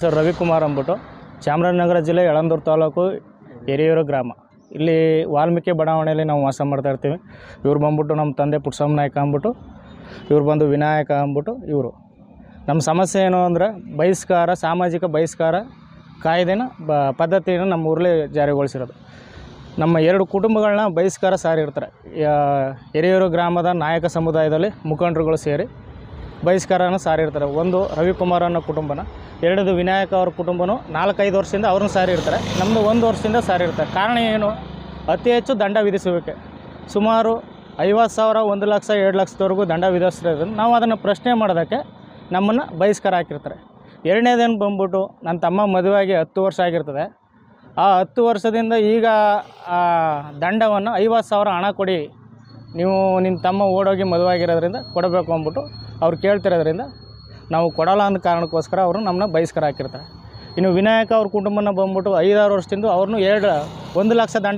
Sir Ravikumar ಅಂದ್ಬಿಟ್ಟು ಚಾಮರಾಜನಗರ ಜಿಲ್ಲೆ ಯಳಂದೂರು ತಾಲೂಕು ಹಿರಿಯೂರು ಗ್ರಾಮ. ಇಲ್ಲಿ ವಾಲ್ಮೀಕಿ ಬಡಾವಣೆಯಲ್ಲಿ ನಾವು ವಾಸ ಮಾಡ್ತಾ ಇರ್ತೀವಿ. ಇವ್ರು ಬಂದ್ಬಿಟ್ಟು ನಮ್ಮ ತಂದೆ ಪುಟ್ಸಮ್ಮ ನಾಯಕ ಅಂದ್ಬಿಟ್ಟು, ಇವ್ರು ಬಂದು ವಿನಾಯಕ ಅಂದ್ಬಿಟ್ಟು ಇವರು. ನಮ್ಮ ಸಮಸ್ಯೆ ಏನು ಅಂದರೆ ಬಹಿಷ್ಕಾರ, ಸಾಮಾಜಿಕ ಬಹಿಷ್ಕಾರ ಕಾಯ್ದೆನ ಪದ್ಧತಿಯನ್ನು ನಮ್ಮ ಊರಲ್ಲಿ ಜಾರಿಗೊಳಿಸಿರೋದು. ನಮ್ಮ 2 ಕುಟುಂಬಗಳನ್ನ ಬಹಿಷ್ಕಾರ ಸಾರಿರ್ತಾರೆ. ಹಿರಿಯೂರು ಗ್ರಾಮದ ನಾಯಕ ಸಮುದಾಯದಲ್ಲಿ ಮುಖಂಡರುಗಳು ಸೇರಿ ಬಹಿಷ್ಕಾರನ ಸಾರಿರ್ತಾರೆ. ಒಂದು ರವಿಕುಮಾರ್ ಅನ್ನೋ ಕುಟುಂಬನ, 2 ವಿನಾಯಕ ಅವ್ರ ಕುಟುಂಬನೂ 4-5 ವರ್ಷದಿಂದ ಅವ್ರನ್ನ ಸಾರಿರ್ತಾರೆ. ನಮ್ಮದು 1 ವರ್ಷದಿಂದ ಸಾರಿರ್ತಾರೆ. ಕಾರಣ ಏನು? ಅತಿ ಹೆಚ್ಚು ದಂಡ ವಿಧಿಸುವಿಕೆ. ಸುಮಾರು 50,000, 1 ಲಕ್ಷ, 2 ಲಕ್ಷದವರೆಗೂ ದಂಡ ವಿಧಿಸ್ತಿರೋದ್ರಿಂದ ನಾವು ಅದನ್ನು ಪ್ರಶ್ನೆ ಮಾಡೋದಕ್ಕೆ ನಮ್ಮನ್ನು ಬಹಿಷ್ಕಾರ ಹಾಕಿರ್ತಾರೆ. ಎರಡನೇದೇನು ಬಂದ್ಬಿಟ್ಟು, ನನ್ನ ತಮ್ಮ ಮದುವೆಯಾಗಿ 10 ವರ್ಷ ಆಗಿರ್ತದೆ. ಆ 10 ವರ್ಷದಿಂದ ಈಗ ಆ ದಂಡವನ್ನು 50,000 ಹಣ ಕೊಡಿ, ನೀವು ನಿಮ್ಮ ತಮ್ಮ ಓಡೋಗಿ ಮದುವೆ ಆಗಿರೋದ್ರಿಂದ ಕೊಡಬೇಕು ಅಂದ್ಬಿಟ್ಟು ಅವ್ರು ಕೇಳ್ತಿರೋದ್ರಿಂದ ನಾವು ಕೊಡಲ್ಲ ಅನ್ನೋ ಕಾರಣಕ್ಕೋಸ್ಕರ ಅವರು ನಮ್ಮನ್ನ ಬಹಿಷ್ಕಾರ ಹಾಕಿರ್ತಾರೆ. ಇನ್ನು ವಿನಾಯಕ ಅವ್ರ ಕುಟುಂಬನ ಬಂದ್ಬಿಟ್ಟು 5-6 ವರ್ಷದಿಂದ ಅವ್ರನ್ನೂ 1 ಲಕ್ಷ ದಂಡ